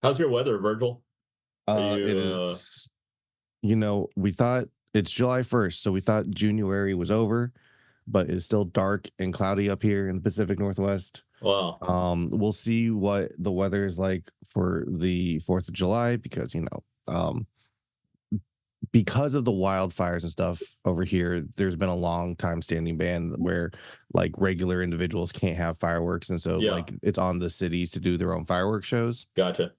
How's your weather, Virgil? Are It you is, we thought it's July 1st, so we thought January was over, but it's still dark and cloudy up here in the Pacific Northwest. well, We'll see what the weather is like for the 4th of July because, because of the wildfires and stuff over here, there's been a long time standing ban where like regular individuals can't have fireworks. And so yeah, like it's on the cities to do their own fireworks shows. gotcha.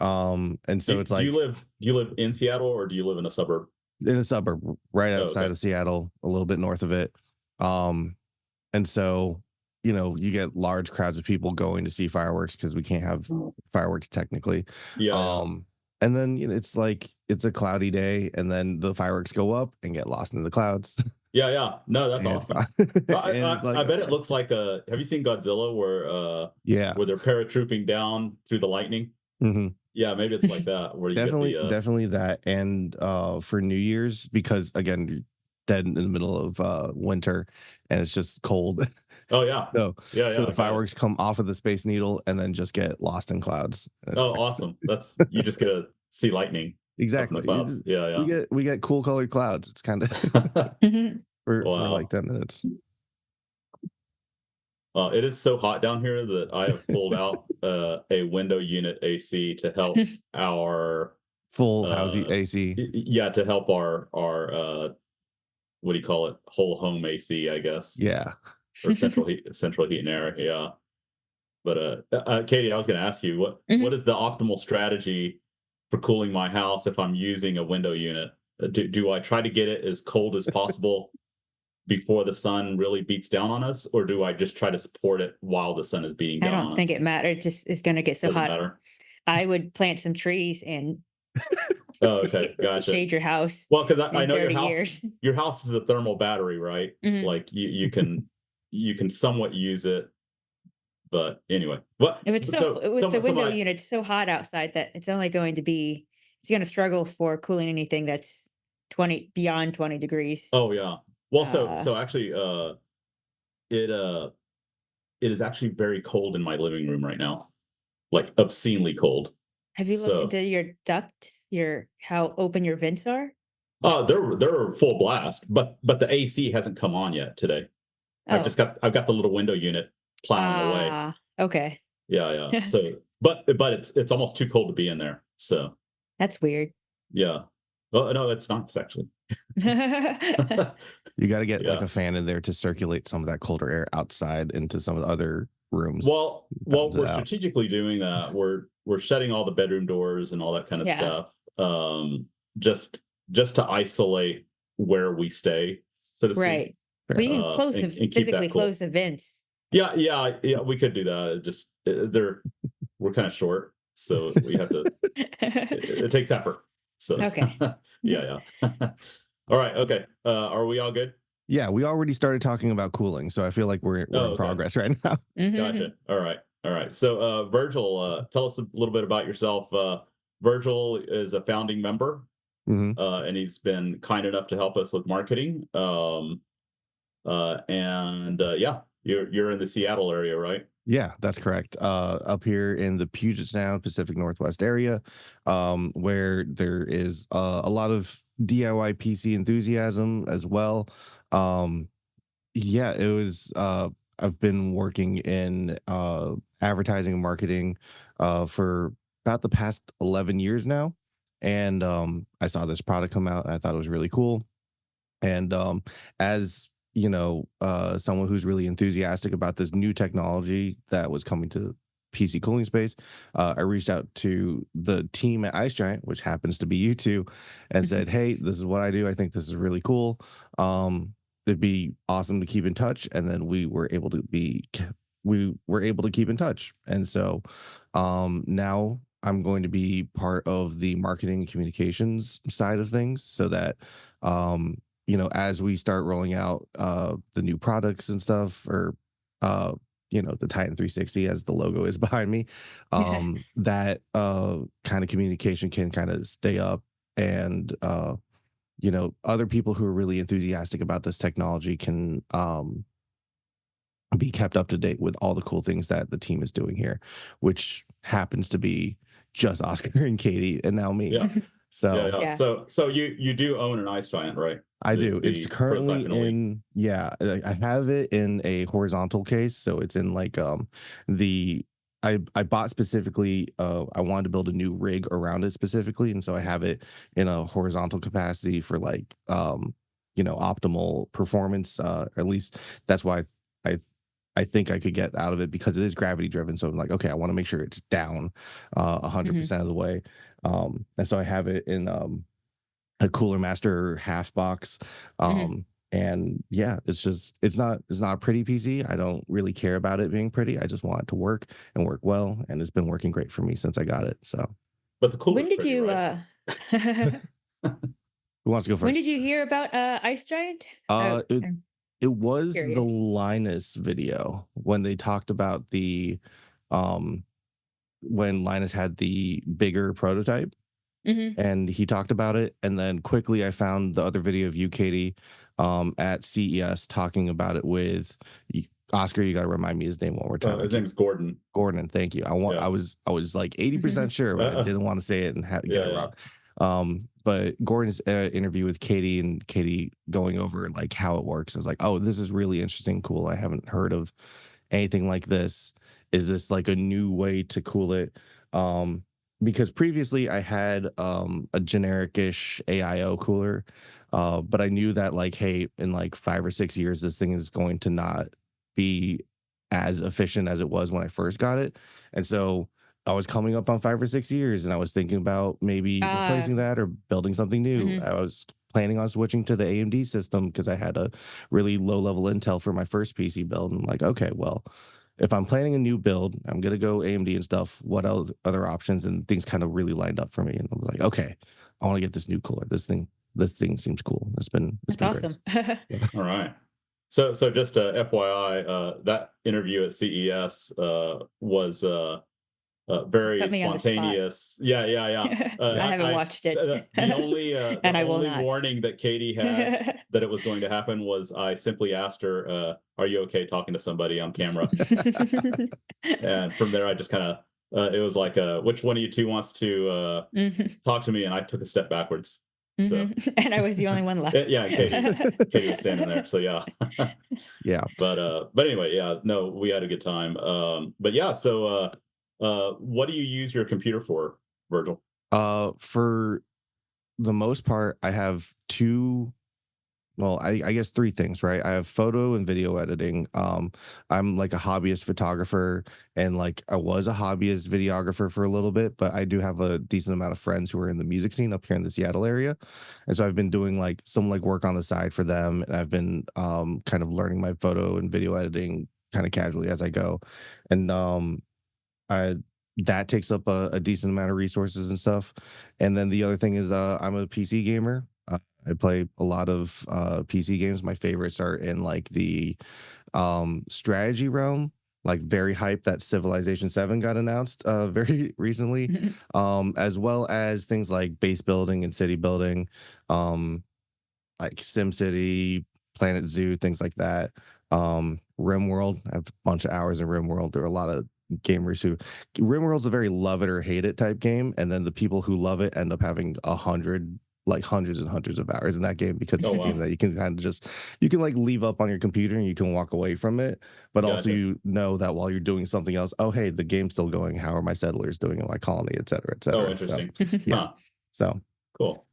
And so it's Do you like live in Seattle or do you live in a suburb? in a suburb right Oh, outside okay. of Seattle, a little bit north of it. Um, and so, you get large crowds of people going to see fireworks because we can't have fireworks technically. Yeah, yeah. And then it's like it's a cloudy day, and then the fireworks go up and get lost in the clouds, Yeah, yeah. No, that's and it's awesome. fine. Well, And it's like I bet it okay, looks like have you seen Godzilla yeah, where they're paratrooping down through the lightning? hmm Yeah, maybe it's like that where you get definitely, the definitely that. And for New Year's, because again, you're dead in the middle of winter, and it's just cold. oh yeah. So Yeah, so yeah, the got it. fireworks come off of the Space Needle and then just get lost in clouds. That's Oh, great. awesome. That's you just get to see lightning up in the Exactly. clouds. Yeah, We get cool colored clouds. It's kind of yeah. for like Wow. 10 minutes. It is so hot down here that I have pulled out a window unit AC to help our Full house uh, AC. yeah, to help our what do you call it, whole home AC, I guess, Yeah. or central heat and air. Yeah, but Katie, I was going to ask you what Mhm. is the optimal strategy for cooling my house if I'm using a window unit? Do I try to get it as cold as possible before the sun really beats down on us, or do I just try to support it while the sun is beating I down don't on think us? it matters. Just it's gonna get so Doesn't hot. matter. I would plant some trees and Oh, just okay, get gotcha. shade your house Well, because I in know 30 years. your house is a thermal battery, right? Mhm. Like you can somewhat use it, but anyway. What If it's so with the so window my unit, it's so hot outside that it's only going to be it's gonna struggle for cooling anything that's 20 beyond 20 degrees. oh yeah. Well, Uh, so actually it it is actually very cold in my living room right now. Like obscenely cold. have you looked So into your ducts, your how open your vents are? they're full blast, but the AC hasn't come on yet today. Oh, I've got the little window unit plowing away. okay. Yeah, yeah. So but it's almost too cold to be in there. So That's weird. yeah. Well, no, it's not actually. You got to get like Yeah. a fan in there to circulate some of that colder air outside into some of the other rooms. Well, Balance it we're out. strategically doing that. We're shutting all the bedroom doors and all that kind of Yeah. stuff. Just to isolate where we stay, so to speak, Right. Well, you can and keep physically that cool. close the vents. Yeah, yeah, yeah. We could do that. It just we're kind of short, so we have to. It takes effort. So Okay. yeah, yeah. All right. Okay. Are we all good? Yeah, we already started talking about cooling, so I feel like we're Oh, in okay. progress right now. Mhm. Gotcha. All right. All right. So, Virgil, tell us a little bit about yourself. Virgil is a founding member, hmm and he's been kind enough to help us with marketing. And yeah, you're in the Seattle area, right? Yeah, that's correct. Up here in the Puget Sound, Pacific Northwest area, where there is a lot of DIY PC enthusiasm as well. Um, yeah, it was. I've been working in advertising and marketing for about the past 11 years now, and I saw this product come out, and I thought it was really cool. And as someone who's really enthusiastic about this new technology that was coming to PC cooling space, I reached out to the team at IceGiant, which happens to be you two, and said, "Hey, this is what I do. I think this is really cool. It'd be awesome to keep in touch." And then we were able to keep in touch. And so now I'm going to be part of the marketing and communications side of things, so that as we start rolling out the new products and stuff, or the Titan 360 as the logo is behind me, that kind of communication can kind of stay up, and other people who are really enthusiastic about this technology can be kept up to date with all the cool things that the team is doing here, which happens to be just Oscar and Katie, and now me. Yeah. So Yeah. Yeah. So you do own an IceGiant, right? I do. It's The currently ProSiphon Elite. in, yeah, I have it in a horizontal case, so it's in like the I bought specifically I wanted to build a new rig around it specifically, and so I have it in a horizontal capacity for like optimal performance, at least that's why I I think I could get out of it, because it is gravity driven. So I'm like, okay, I want to make sure it's down 100% of the way. And so I have it in a Cooler Master half box. And yeah, it's not a pretty PC. I don't really care about it being pretty. I just want it to work and work well, and it's been working great for me since I got it. So But the When cooler's did pretty, you right? who wants to go when first? did you hear about Ice Giant? Uh, it I'm it was the curious. Linus video when they talked about the um when Linus had the bigger prototype, Hmm. and he talked about it, and then quickly I found the other video of you, Katie, at CES talking about it with Oscar. You got to remind me his name one more time. His name's Gordon. Gordon. Thank you. Yeah. I was like 80% sure, but I didn't want to say it and get Yeah. it Yeah. wrong. But Gordon's interview with Katie, and Katie going over like how it works, I was like, oh, this is really interesting, cool. I haven't heard of anything like this. Is this like a new way to cool it? Because previously I had a generic-ish AIO cooler, but I knew that like, hey, in like 5 or 6 years, this thing is going to not be as efficient as it was when I first got it. And so I was coming up on 5 or 6 years, and I was thinking about maybe Uh, replacing that or building something new. mhm. I was planning on switching to the AMD system because I had a really low level Intel for my first PC build. And I'm like, okay, well, if I'm planning a new build, I'm gonna go AMD and stuff. What else, other options? And things kind of really lined up for me. And I was like, okay, I want to get this new cooler. This thing seems cool. It's That's been great. awesome. Yeah. All right. So just FYI, that interview at CES was very Put me on the spot. spontaneous. Yeah. I haven't watched it, The and I will only not. warning that Katie had that it was going to happen was I simply asked her, "Are you okay talking to somebody on camera?" And from there, I just kind of it was like, "Which one of you two wants to Mhm, talk to me?" And I took a step backwards. So and I was the only one left. yeah, Katie was standing there. So yeah. Yeah. But anyway, yeah, no, we had a good time. But yeah, so what do you use your computer for, Virgil? For the most part, I have two, well, I guess three things, right? I have photo and video editing. I'm like a hobbyist photographer, and like I was a hobbyist videographer for a little bit, but I do have a decent amount of friends who are in the music scene up here in the Seattle area. And so I've been doing like some like work on the side for them, and I've been kind of learning my photo and video editing kind of casually as I go. And I that takes up a decent amount of resources and stuff. And then the other thing is I'm a PC gamer. I play a lot of PC games. My favorites are in like the strategy realm. Like very hyped that Civilization 7 got announced very recently, as well as things like base building and city building, um, like SimCity, Planet Zoo, things like that. RimWorld, I have a bunch of hours in RimWorld. There are a lot of gamers who RimWorld's a very love it or hate it type game, and then the people who love it end up having hundreds and hundreds of hours in that game, because Oh it's a wow, game that you can kind of just you can like leave up on your computer and you can walk away from it, but also gotcha. you know that while you're doing something else, oh hey, the game's still going. How are my settlers doing in my colony, et cetera, et Oh, cetera. So interesting. yeah, Huh. so Cool.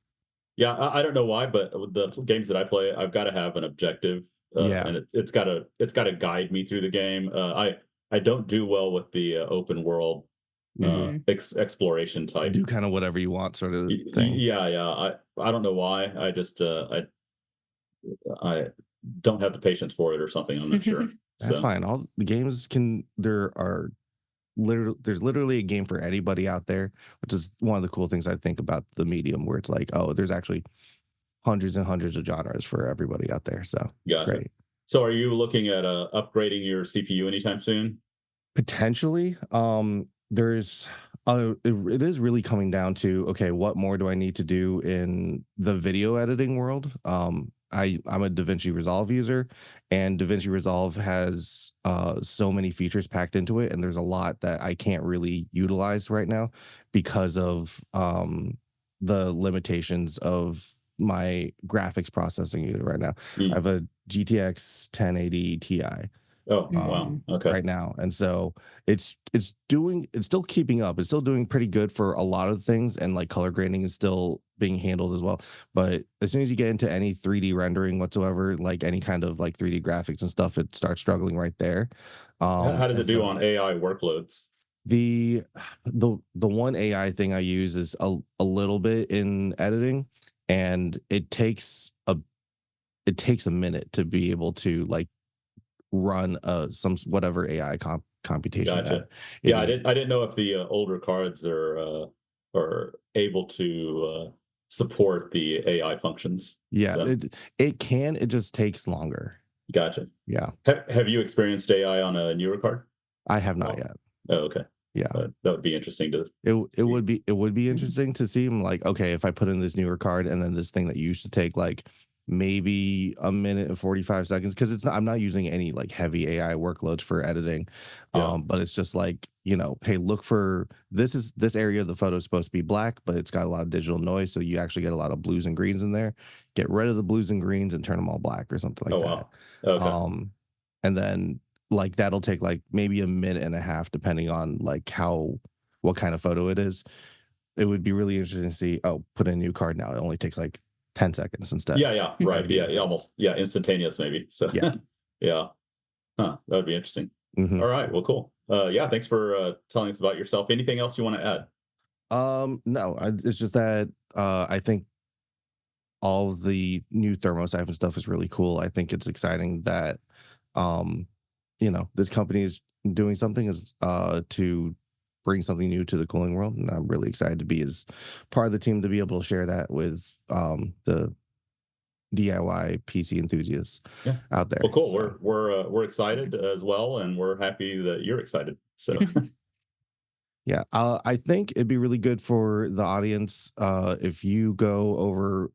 Yeah, I don't know why, but with the games that I play, I've got to have an objective, yeah. and it's got to guide me through the game. I don't do well with the open world Mhm. exploration type. Do kind of whatever you want sort of thing. Yeah. I don't know why. I just I don't have the patience for it or something. I'm not sure. That's So fine. All the games can there are literally there's literally a game for anybody out there, which is one of the cool things I think about the medium, where it's like, oh, there's actually hundreds and hundreds of genres for everybody out there. So it's gotcha. great. So are you looking at upgrading your CPU anytime soon? Potentially, there's it is really coming down to, okay, what more do I need to do in the video editing world? I'm a DaVinci Resolve user, and DaVinci Resolve has so many features packed into it, and there's a lot that I can't really utilize right now because of the limitations of my graphics processing unit right now. I Mm. have a GTX 1080 Ti Oh, wow. Mm. Okay. right now, and so it's still keeping up. It's still doing pretty good for a lot of things, and like color grading is still being handled as well. But as soon as you get into any 3D rendering whatsoever, like any kind of like 3D graphics and stuff, it starts struggling right there. How does And it do so on AI workloads? the the one AI thing I use is a little bit in editing, and it takes a minute to be able to like run some whatever AI computation that Gotcha. it Yeah, needs. I didn't know if the older cards are able to support the AI functions. Yeah, So it can, it just takes longer. gotcha. Yeah, Have you experienced AI on a newer card? I have not Oh, yet. oh, okay. Yeah. That would be interesting to It see. would be interesting to see him like, okay, if I put in this newer card and then this thing that used to take like maybe a minute and 45 seconds, because it's not, I'm not using any like heavy AI workloads for editing. Yeah. But it's just like, you know, hey, look for this area of the photo is supposed to be black, but it's got a lot of digital noise, so you actually get a lot of blues and greens in there. Get rid of the blues and greens and turn them all black or something like Oh, that. wow. Okay. Um, and then like that'll take like maybe a minute and a half depending on like how what kind of photo it is. It would be really interesting to see, oh, put in a new card now. It only takes like 10 seconds instead. Yeah, yeah, That'd right. be Yeah, yeah, almost. Yeah, instantaneous maybe. So yeah. yeah. Huh, that would be interesting. Hmm. All right. Well, cool. Yeah, thanks for telling us about yourself. Anything else you want to add? No, it's just that I think all of the new Thermosiphon stuff is really cool. I think it's exciting that um, you know, this company is doing something is to bring something new to the cooling world. And I'm really excited to be as part of the team to be able to share that with the DIY PC enthusiasts Yeah. out Well, there. cool. So We're excited as well, and we're happy that you're excited. So yeah, I think it'd be really good for the audience if you go over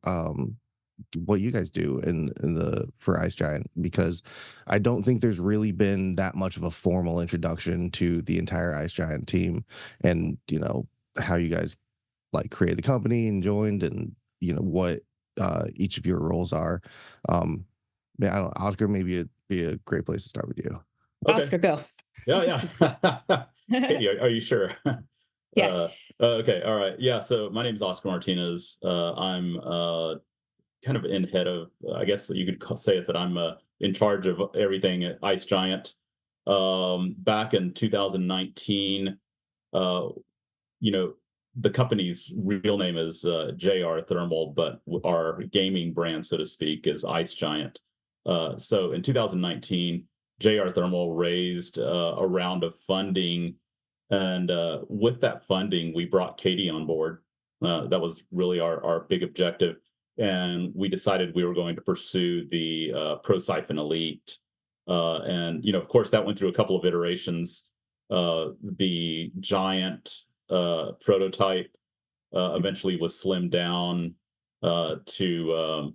what you guys do in the for Ice Giant, because I don't think there's really been that much of a formal introduction to the entire Ice Giant team, and you know how you guys like created the company and joined, and you know what each of your roles are. Um, yeah, I don't, Oscar, maybe it'd be a great place to start with you. okay. Oscar, go. Yeah, yeah. Katie, are you sure? uh, Yes. okay. All right. Yeah. So my name is Oscar Martinez. I'm kind of in head of, I guess you could say it that I'm in charge of everything at Ice Giant. Back in 2019, uh, you know, the company's real name is JR Thermal, but our gaming brand, so to speak, is Ice Giant. So in 2019, JR Thermal raised a round of funding, and with that funding, we brought Katie on board. That was really our big objective, and we decided we were going to pursue the ProSiphon Elite. And you know, of course, that went through a couple of iterations. The Giant prototype eventually was slimmed down to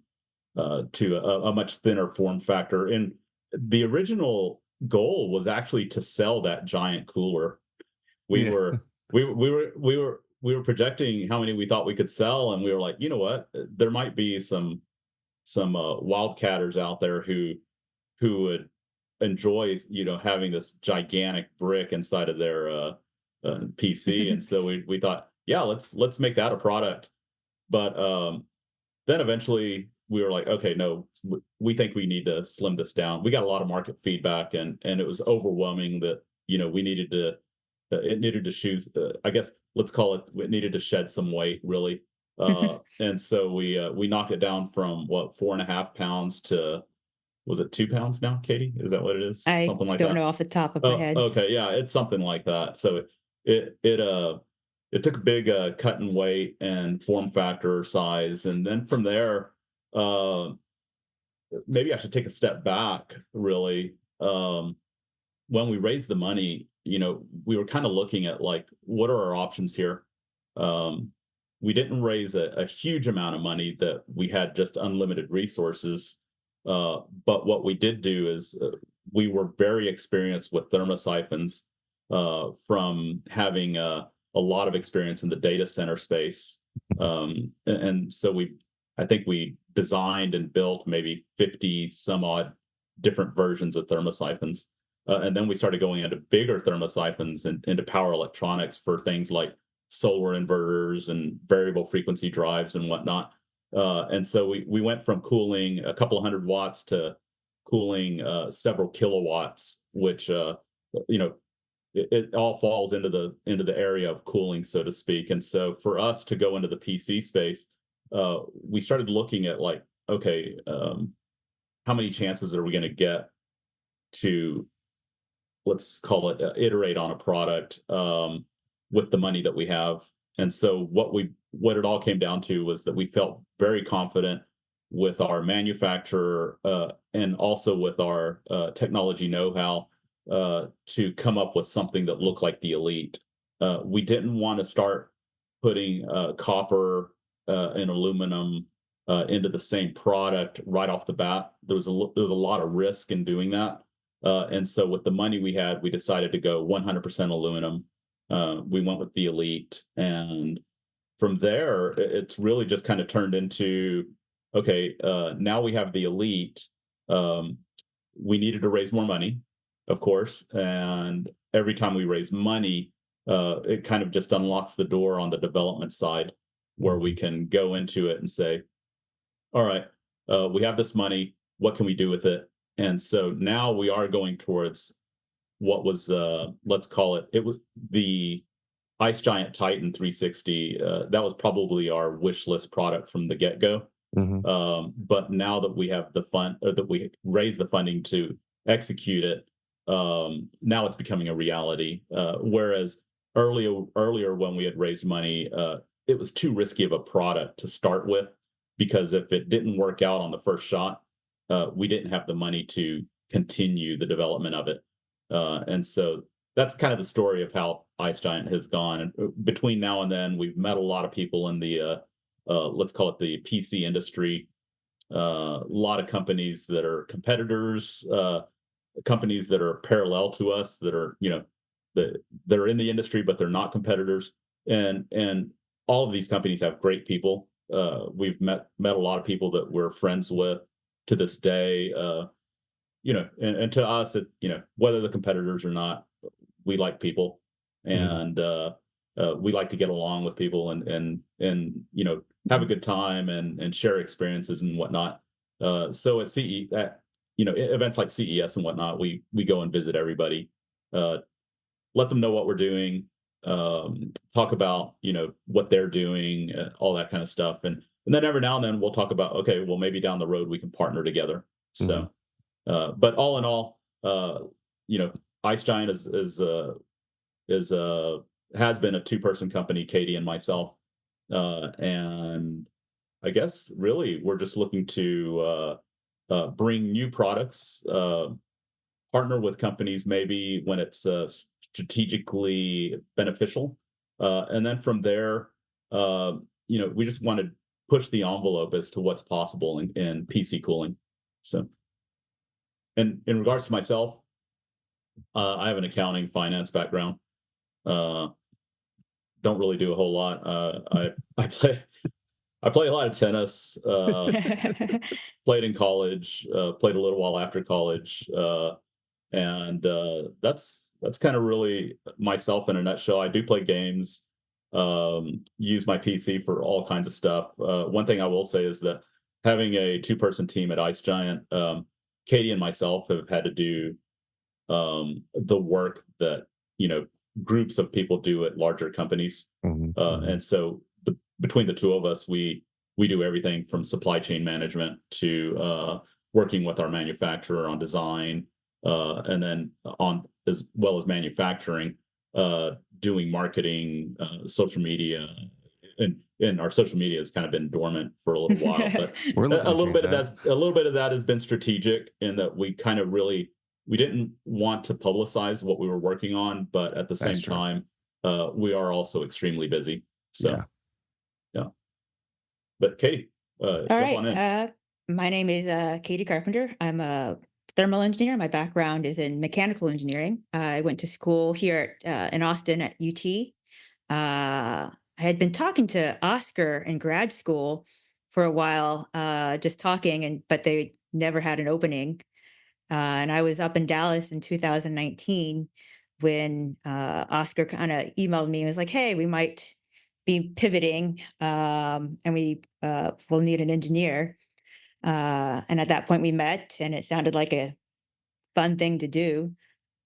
a much thinner form factor. And the original goal was actually to sell that giant cooler. We Yeah. were we were projecting how many we thought we could sell, and we were like, you know what, there might be some wildcatters out there who would enjoy, you know, having this gigantic brick inside of their PC. And so we thought, yeah, let's make that a product. But then eventually we were like, okay, no, we think we need to slim this down. We got a lot of market feedback, and it was overwhelming that, you know, we needed to it needed to shoot. I guess let's call it needed to shed some weight, really. And so we knocked it down from what 4.5 pounds to, was it 2 pounds now, Katie? Is that what it is? I Something like don't know that. off the top of my Oh, head. okay, yeah, it's something like that. So it took a big cut in weight and form factor size, and then from there, uh, maybe I should take a step back. Really, when we raised the money, you know, we were kind of looking at like, what are our options here? Um, we didn't raise a huge amount of money, that we had just unlimited resources. But what we did do is, we were very experienced with Thermosiphons, from having a lot of experience in the data center space. And so I think we designed and built maybe 50 some odd different versions of Thermosiphons. And then we started going into bigger Thermosiphons and into power electronics for things like solar inverters and variable frequency drives and whatnot. And so we went from cooling a couple of 100 watts to cooling several kilowatts, which it all falls into the area of cooling, so to speak. And so for us to go into the PC space, we started looking at, like, okay, how many chances are we going to get to, let's call it, iterate on a product, with the money that we have. And so what it all came down to was that we felt very confident with our manufacturer, and also with our technology know-how, to come up with something that looked like the Elite. We didn't want to start putting copper and aluminum into the same product right off the bat. There was a lot of risk in doing that. And so with the money we had, we decided to go 100% aluminum. We went with the Elite. And from there, it's really just kind of turned into, okay, now we have the Elite. We needed to raise more money, of course. And every time we raise money, it kind of just unlocks the door on the development side, where we can go into it and say, all right, we have this money. What can we do with it? And so now we are going towards what was, let's call it was the IceGiant Titan 360. That was probably our wish list product from the get-go. But now that we have the fund, or that we raised the funding to execute it, now it's becoming a reality. Whereas earlier when we had raised money, it was too risky of a product to start with, because if it didn't work out on the first shot, we didn't have the money to continue the development of it. And so that's kind of the story of how IceGiant has gone. And between now and then, we've met a lot of people in the, let's call it the PC industry. A lot of companies that are competitors, companies that are parallel to us, that are, that are in the industry, but they're not competitors. And all of these companies have great people. We've met a lot of people that we're friends with to this day. And to us, whether the competitors or not, we like people, and we like to get along with people, and have a good time and share experiences and whatnot. So at events like CES and whatnot, we go and visit everybody, let them know what we're doing, talk about what they're doing, all that kind of stuff, and then every now and then we'll talk about, okay, well, maybe down the road we can partner together. So, but all in all, IceGiant has been a two-person company, Katie and myself, and I guess really we're just looking to bring new products, partner with companies maybe when it's strategically beneficial, and then from there, we just want to push the envelope as to what's possible in PC cooling. So, and in regards to myself, I have an accounting finance background. Don't really do a whole lot. I play a lot of tennis. Played in college. Played a little while after college, and that's kind of really myself in a nutshell. I do play games. Use my PC for all kinds of stuff. One thing I will say is that having a two-person team at IceGiant, Katie and myself have had to do the work that groups of people do at larger companies. And so between the two of us, we do everything from supply chain management to working with our manufacturer on design, and then on as well as manufacturing, doing marketing, social media, and our social media has kind of been dormant for a little while, but a little bit of that has been strategic, in that we kind of we didn't want to publicize what we were working on, but at the same time, we are also extremely busy. So, yeah. But Katie, All jump right. on in. My name is Katie Carpenter. I'm a thermal engineer. My background is in mechanical engineering. I went to school here in Austin at UT. I had been talking to Oscar in grad school for a while, just talking, but they never had an opening. And I was up in Dallas in 2019 when Oscar kind of emailed me and was like, "Hey, we might be pivoting, and we will need an engineer." And at that point, we met, and it sounded like a fun thing to do.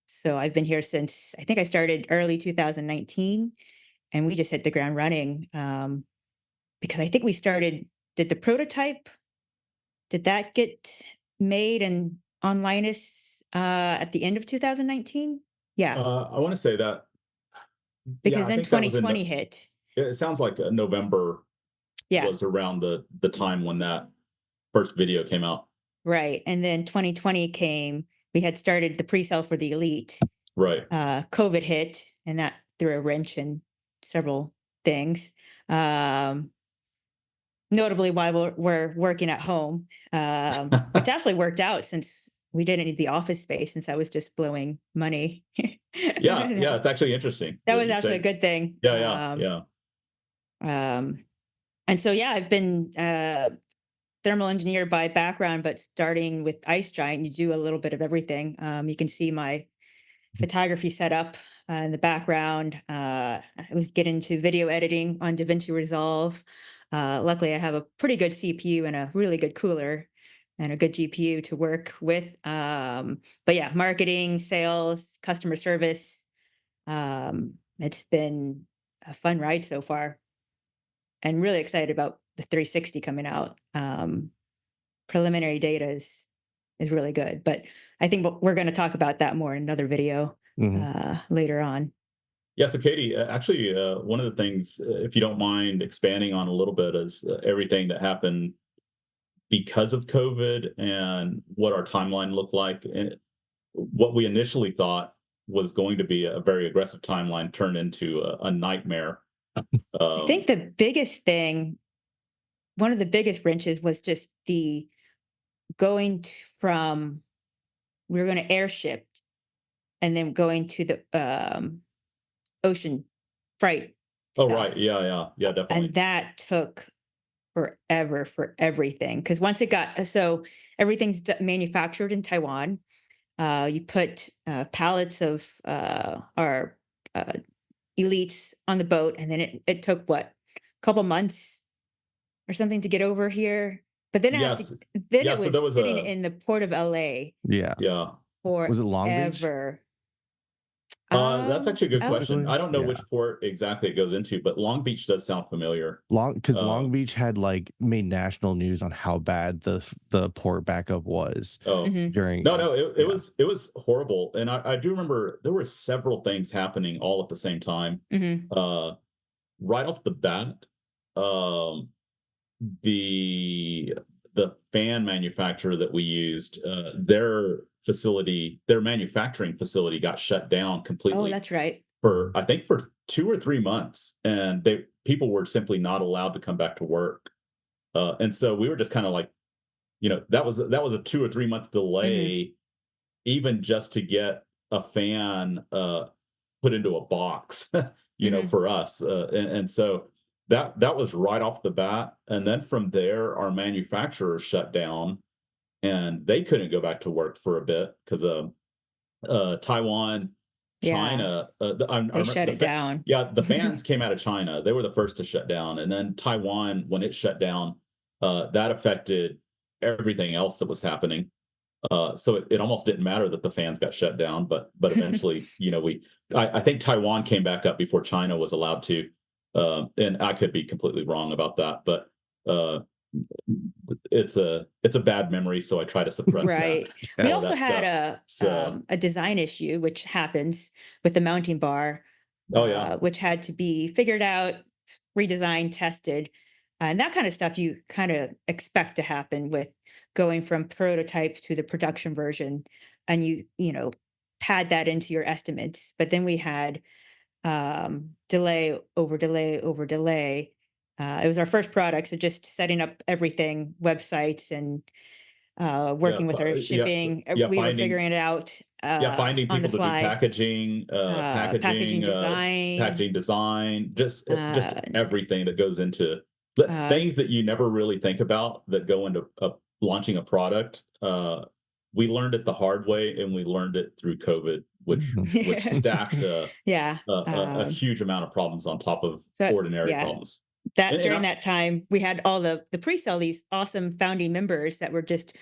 So I've been here since I think I started early 2019, and we just hit the ground running, because I think we started. Did the prototype? Did that get made and on Linus at the end of 2019? Yeah, I want to say that, yeah, because I then think that was in, 2020 hit. it sounds like November Yeah, was around the time when that first video came out. right. And then 2020 came. We had started the pre-sale for the Elite. Right. COVID hit, and that threw a wrench in several things. Um, Notably, while we're working at home, which actually worked out since we didn't need the office space, since I was just blowing money. Yeah, yeah, That it's actually interesting that that was you actually a say. good thing. Yeah, yeah, yeah. Um, and so, yeah, I've been thermal engineer by background, but starting with IceGiant, you do a little bit of everything. You can see my photography setup in the background. I was getting into video editing on DaVinci Resolve. Luckily, I have a pretty good CPU and a really good cooler and a good GPU to work with. But yeah, marketing, sales, customer service. It's been a fun ride so far, and really excited about the 360 coming out. Preliminary data is really good, but I think we're going to talk about that more in another video Mhm. later on. Yeah, so Katie, actually, one of the things, if you don't mind expanding on a little bit, is everything that happened because of COVID and what our timeline looked like. And what we initially thought was going to be a very aggressive timeline turned into a nightmare. I think Um, the biggest thing, one of the biggest wrenches was just the going from, we were going to airship and then going to the ocean freight oh, right. stuff. Yeah, yeah, yeah, And definitely. that took forever for everything. Because once it got, so everything's manufactured in Taiwan. You put pallets of our uh, elites on the boat, and then it took what, a couple months or something to get over here. But then Yes. then Yeah, it so was there was sitting a, in the port of LA Yeah. yeah. Was it Long Beach? forever. That's actually a good question. Actually, I don't know yeah. which port exactly it goes into, but Long Beach does sound familiar. Because Uh, Long Beach had like made national news on how bad the port backup was oh, Hmm. during. no, no, Yeah. it was horrible, and I do remember there were several things happening all at the same time. Hmm. Uh, right off the bat, um, the the fan manufacturer that we used, their manufacturing facility got shut down Oh, completely that's right. for, I think, for 2 or 3 months, and people were simply not allowed to come back to work. And so we were just kind of like, that was a 2 or 3 month Hmm. delay, even just to get a fan put into a box, Hmm. for us. And so that was right off the bat. And then from there, our manufacturer shut down, and they couldn't go back to work for a bit because Taiwan, Yeah, China. I they remember shut it down. yeah, the fans came out of China. They were the first to shut down, and then Taiwan, when it shut down, that affected everything else that was happening. So it almost didn't matter that the fans got shut down, but eventually, I think Taiwan came back up before China was allowed to, and I could be completely wrong about that, but uh, it's a bad memory, so I try to suppress that Right. We all of also that had stuff. So, a design issue, which happens with the mounting bar, oh yeah, which had to be figured out, redesigned, tested, and that kind of stuff you kind of expect to happen with going from prototypes to the production version, and you pad that into your estimates. But then we had delay over delay over delay. It was our first product, so just setting up everything, websites, and Yeah, working with our shipping. We were figuring it out finding on the people to do fly. Packaging design, packaging design, just uh, everything that goes into uh, things that you never really think about that go into launching a product. We learned it the hard way, and we learned it through COVID, which stacked yeah. a huge amount of problems on top of So ordinary yeah, problems. that And during that time we had all the pre-sale, these awesome founding members that were just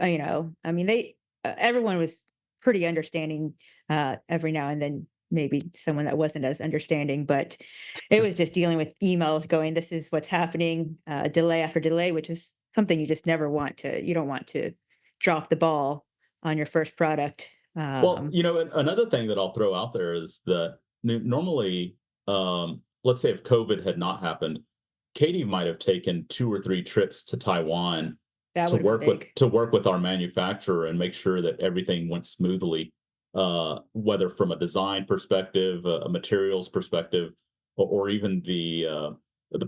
I mean, they everyone was pretty understanding. Every now and then maybe someone that wasn't as understanding, but it was just dealing with emails going, this is what's happening, delay after delay, which is something you just never want to, you don't want to drop the ball on your first product. Well, another thing that I'll throw out there is that normally, let's say if COVID had not happened, Katie might have taken 2 or 3 trips to Taiwan That would have been big. to work with our manufacturer and make sure that everything went smoothly, whether from a design perspective, a materials perspective, or even the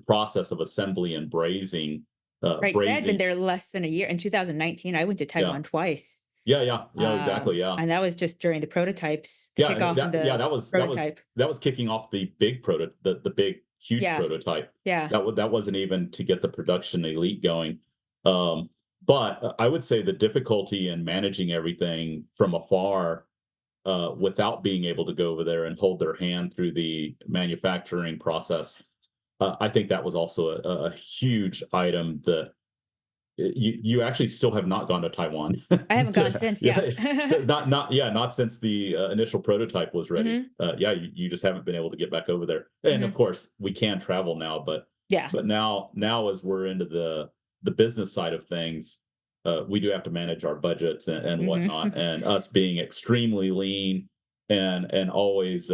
process of assembly and brazing. Right, because I had been Brazing, there less than a year. In 2019, I went to yeah, Taiwan twice. yeah, exactly, yeah. And that was just during the prototypes, the Yeah, kickoff of the prototype. that was kicking off the big the big huge Yeah, prototype. yeah. That wasn't even to get the production elite going. But I would say the difficulty in managing everything from afar, without being able to go over there and hold their hand through the manufacturing process, I think that was also a huge item that you actually still have not gone to Taiwan. I haven't gone since, yeah. Yeah, not since the initial prototype was ready. Mhm, Yeah, you just haven't been able to get back over there. And of mhm. course, we can travel now, Yeah. but now as we're into the business side of things, we do have to manage our budgets and whatnot. Mhm. And us being extremely lean and always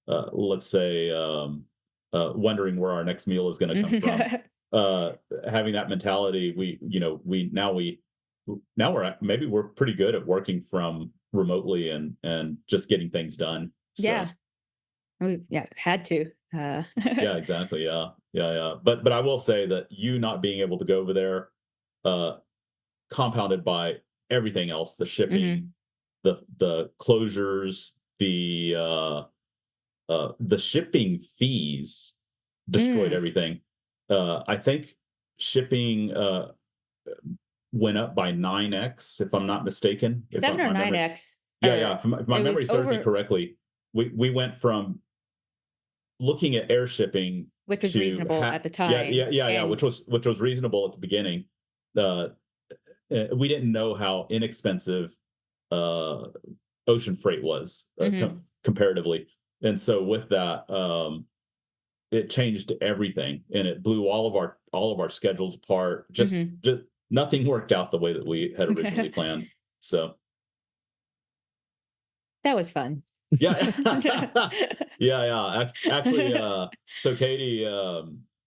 let's say wondering where our next meal is going to come from, uh having that mentality, now maybe we're pretty good at working from remotely and just getting things done, so Yeah. We yeah, had to. yeah, exactly, yeah, but I will say that you not being able to go over there, uh compounded by everything else, the shipping, Mhm, the closures, the shipping fees destroyed mm. everything. I think shipping went up by 9x, if I'm not mistaken. If 7 or my memory, 9x, yeah, or if my it was memory serves me over, correctly, we went from looking at air shipping which was to reasonable at the time, yeah, and which was reasonable at the beginning. Uh, we didn't know how inexpensive uh, ocean freight was, mhm, comparatively, and so with that, it changed everything, and it blew all of our schedules apart. mhm. Just nothing worked out the way that we had originally planned. So That was fun. yeah, yeah. Actually, so Katie,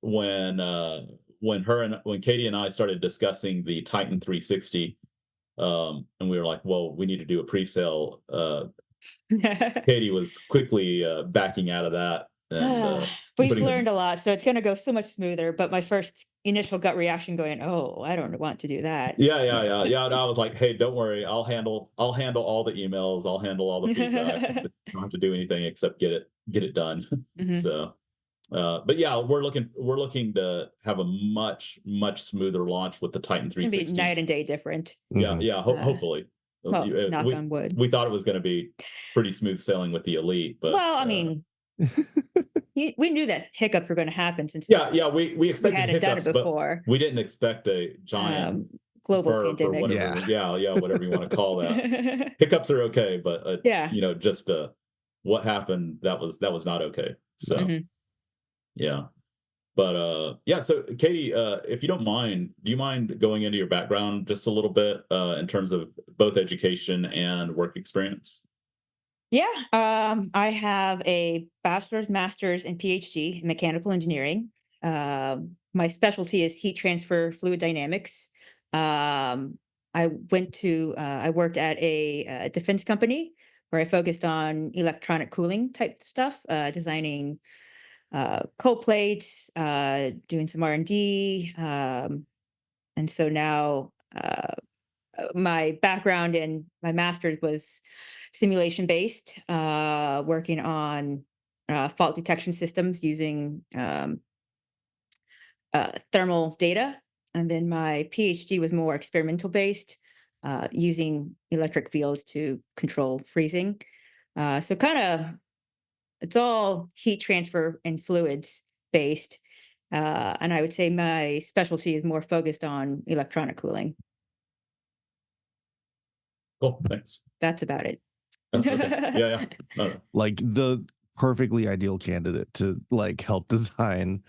when Katie and I started discussing the Titan 360, and we were like, well, we need to do a pre-sale. Katie was quickly backing out of that and We've putting the learned a lot, so it's gonna go so much smoother, but my first initial gut reaction going, "Oh, I don't want to do that." yeah. And I was like, hey, don't worry, I'll handle all the emails, I'll handle all the feedback. I don't have to do anything except get it done. Mhm. So, but yeah, we're looking to have a much smoother launch with the Titan It's gonna be 360. night and day different. Mhm. Uh, Hopefully. well, knock on wood. We thought it was going to be pretty smooth sailing with the elite, but Well, I mean, we knew that hiccups were gonna happen since yeah, we we expected hadn't done it hiccups, but before. we didn't expect a giant Um, Global burp or pandemic. whatever. Yeah. Yeah, whatever you want to call that. Hiccups are okay, but Yeah. just what happened, that was not okay. No. So Mhm. yeah, but yeah. So Katie, if you don't mind, do you mind going into your background just a little bit, in terms of both education and work experience? Yeah, I have a bachelor's, master's, and PhD in mechanical engineering. My specialty is heat transfer fluid dynamics. I worked at a, defense company where I focused on electronic cooling type stuff, designing cold plates, doing some R&D. And so now my background in my master's was simulation based, working on fault detection systems using thermal data. And then my PhD was more experimental based, using electric fields to control freezing. So kind of it's all heat transfer and fluids based. And I would say my specialty is more focused on electronic cooling. Cool. Thanks. That's about it. Okay. Yeah. Like the perfectly ideal candidate to like help design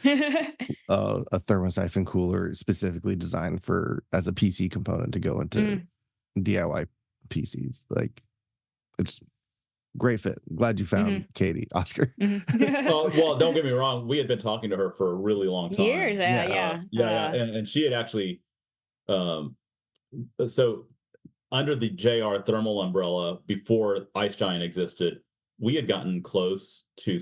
a thermosiphon cooler specifically designed for as a PC component to go into DIY PCs. Like it's great fit. Glad you found Katie, Oscar. Well, don't get me wrong. We had been talking to her for a really long time. Years, yeah. And she had actually, so under the JR thermal umbrella before IceGiant existed, we had gotten close to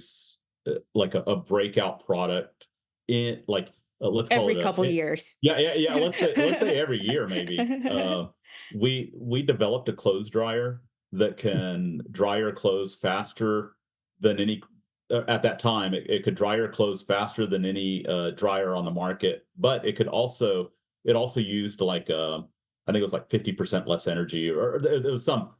like a breakout product in like let's call every it couple years. Yeah. Let's say every year maybe. We developed a clothes dryer that can dry your clothes faster than any. At that time, it could dry your clothes faster than any dryer on the market, but it also used like I think it was like 50% less energy, or there was some.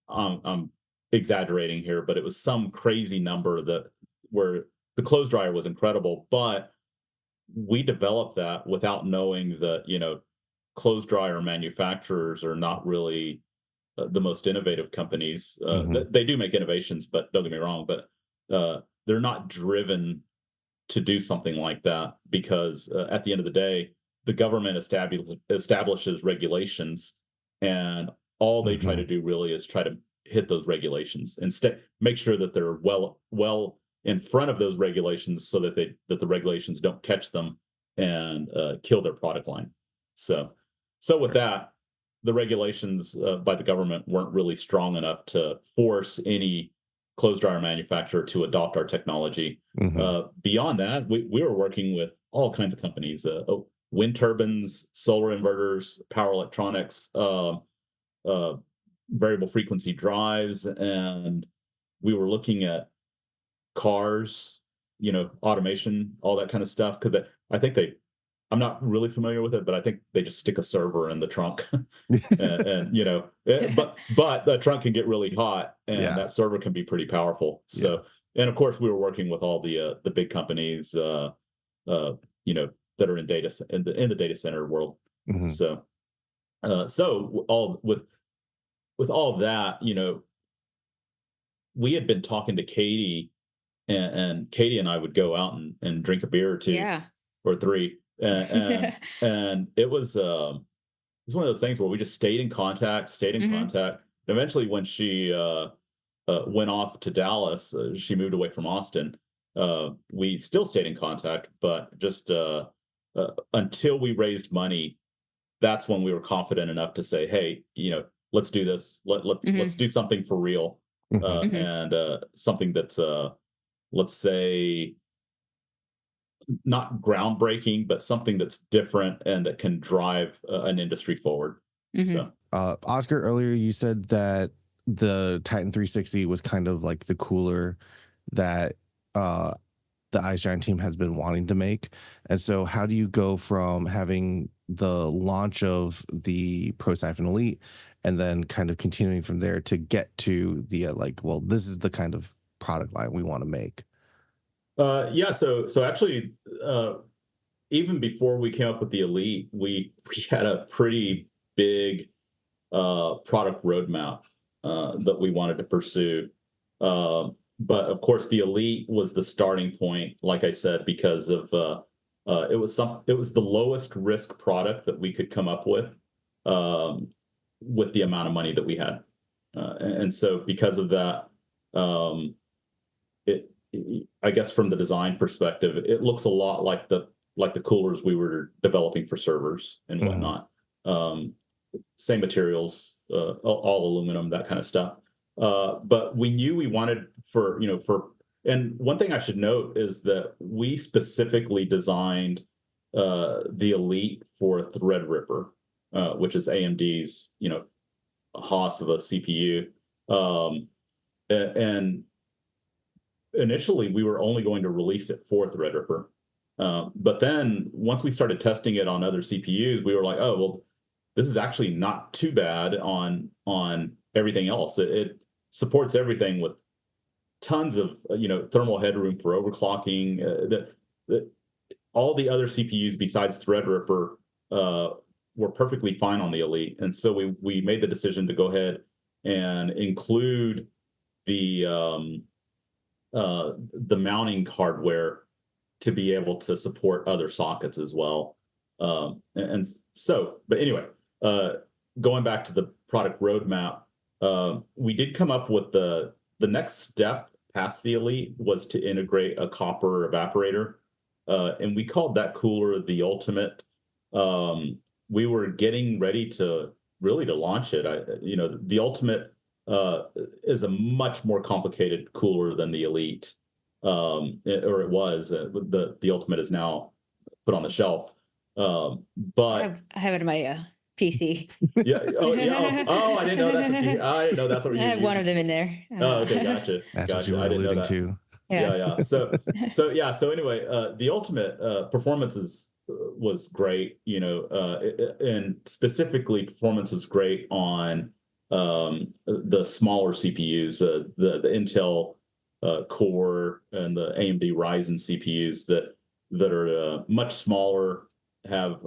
I'm exaggerating here, but it was some crazy number that where the clothes dryer was incredible, but we developed that without knowing that clothes dryer manufacturers are not really the most innovative companies. They do make innovations, but don't get me wrong, but they're not driven to do something like that because at the end of the day, the government establishes regulations, and all they try to do really is try to hit those regulations. Instead, make sure that they're well in front of those regulations so that the regulations don't catch them and kill their product line. So with that, the regulations by the government weren't really strong enough to force any clothes dryer manufacturer to adopt our technology. Beyond that, we were working with all kinds of companies, wind turbines, solar inverters, power electronics, variable frequency drives, and we were looking at cars, automation, all that kind of stuff. Because I think I'm not really familiar with it, but I think they just stick a server in the trunk, but the trunk can get really hot, and that server can be pretty powerful. So, and of course, we were working with all the big companies, that are in the data center world. So, all with all of that, we had been talking to Katie, and Katie and I would go out and drink a beer or two or three. And it was one of those things where we just stayed in contact. And eventually, when she went off to Dallas, she moved away from Austin. We still stayed in contact, but just until we raised money, that's when we were confident enough to say, "Hey, let's do this. Let's do something for real, and something that's let's say." Not groundbreaking, but something that's different and that can drive an industry forward. So, Oscar, earlier you said that the Titan 360 was kind of like the cooler that the IceGiant team has been wanting to make. And so how do you go from having the launch of the ProSiphon Elite and then kind of continuing from there to get to the this is the kind of product line we want to make? So actually, even before we came up with the Elite, we had a pretty big product roadmap that we wanted to pursue. But of course, the Elite was the starting point, like I said, because of it was the lowest risk product that we could come up with the amount of money that we had, and so because of that, I guess from the design perspective, it looks a lot like the coolers we were developing for servers and whatnot. Same materials, all aluminum, that kind of stuff. But we knew we wanted for And one thing I should note is that we specifically designed the Elite for Threadripper, which is AMD's, hoss of a CPU. And initially, we were only going to release it for Threadripper. But then once we started testing it on other CPUs, we were like, oh, well, this is actually not too bad on everything else. It supports everything with tons of thermal headroom for overclocking. All the other CPUs besides Threadripper were perfectly fine on the Elite, and so we made the decision to go ahead and include the mounting hardware to be able to support other sockets as well. But anyway, going back to the product roadmap, we did come up with the next step past the Elite was to integrate a copper evaporator, and we called that cooler the Ultimate. We were getting ready to launch it. The Ultimate is a much more complicated cooler than the Elite, or it was. The Ultimate is now put on the shelf. But I have it in my PC. yeah. Oh, yeah. Oh, I didn't know that's I didn't know that's what I you're have one using. of them in there. Oh, okay, gotcha. That's what Gotcha. you were I didn't know alluding that. to. Yeah. So anyway, the Ultimate performance was great, and specifically performance was great on the smaller CPUs, the Intel Core and the AMD Ryzen CPUs that are much smaller, have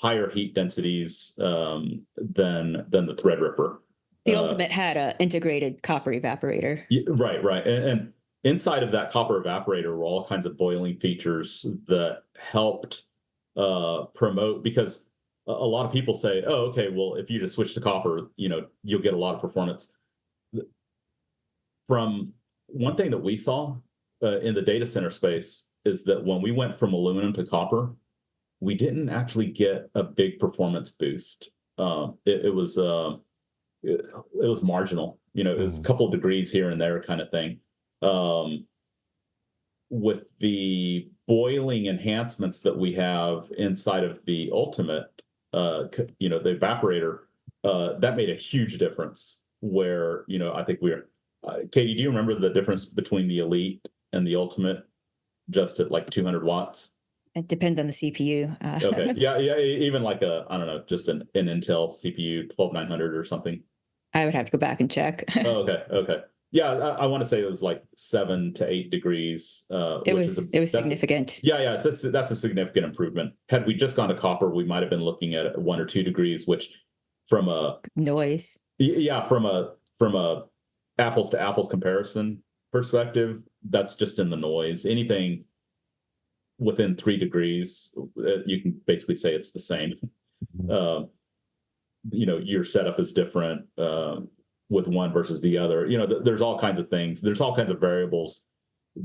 higher heat densities than the Threadripper. The Ultimate had an integrated copper evaporator. Yeah, right. And inside of that copper evaporator were all kinds of boiling features that helped promote, because a lot of people say, oh, okay, well, if you just switch to copper, you'll get a lot of performance. From one thing that we saw in the data center space is that when we went from aluminum to copper, we didn't actually get a big performance boost. It was marginal. It was a couple of degrees here and there kind of thing. With the boiling enhancements that we have inside of the Ultimate, the evaporator, that made a huge difference. Where, I think Katie, do you remember the difference between the Elite and the Ultimate just at like 200 watts? It depends on the CPU. Okay. Yeah. Even like I don't know, just an Intel CPU 12900 or something. I would have to go back and check. Oh, okay. Yeah, I want to say it was like 7 to 8 degrees. It was significant. That's a significant improvement. Had we just gone to copper, we might have been looking at 1 or 2 degrees, which from a noise. Yeah, from a apples to apples comparison perspective, that's just in the noise. Anything within 3 degrees, you can basically say it's the same. Your setup is different with one versus the other. There's all kinds of things. There's all kinds of variables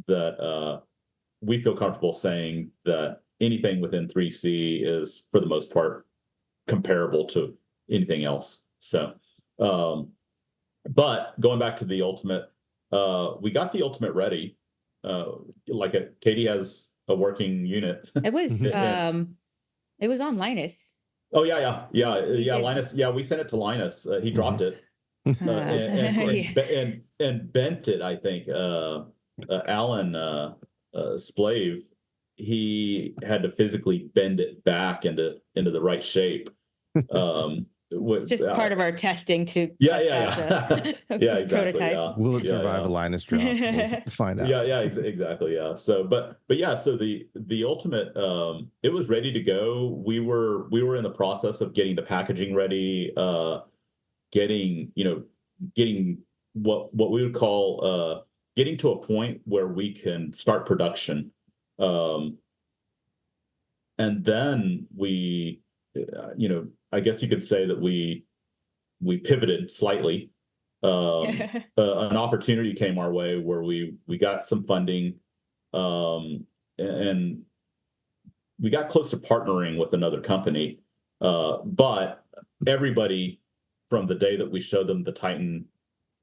that we feel comfortable saying that anything within 3C is, for the most part, comparable to anything else. So, but going back to the Ultimate, we got the Ultimate ready. Katie has a working unit. It was on Linus. Oh yeah. Linus. Yeah, we sent it to Linus. He dropped it and bent it. I think Alan Splave, he had to physically bend it back into the right shape. It's just part of our testing to yeah exactly. Prototype. Yeah. Will it survive a Linus drop? We'll find out. Yeah, exactly. Yeah. So, but yeah. So the Ultimate, it was ready to go. We were in the process of getting the packaging ready, getting what we would call getting to a point where we can start production, and then we, I guess you could say that we pivoted slightly. An opportunity came our way where we got some funding, and we got close to partnering with another company. But everybody, from the day that we showed them the Titan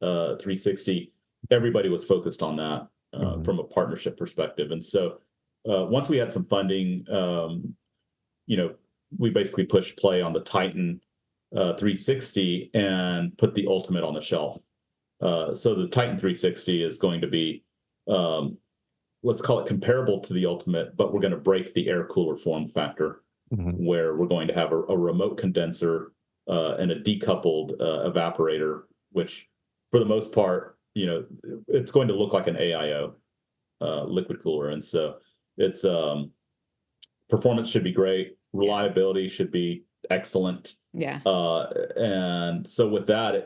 360, everybody was focused on that. from a partnership perspective. And so once we had some funding, we basically pushed play on the Titan 360 and put the Ultimate on the shelf. So the Titan 360 is going to be, let's call it comparable to the Ultimate, but we're going to break the air cooler form factor, where we're going to have a remote condenser and a decoupled evaporator, which for the most part, it's going to look like an AIO liquid cooler. And so it's performance should be great. Reliability should be excellent. Yeah. And so with that,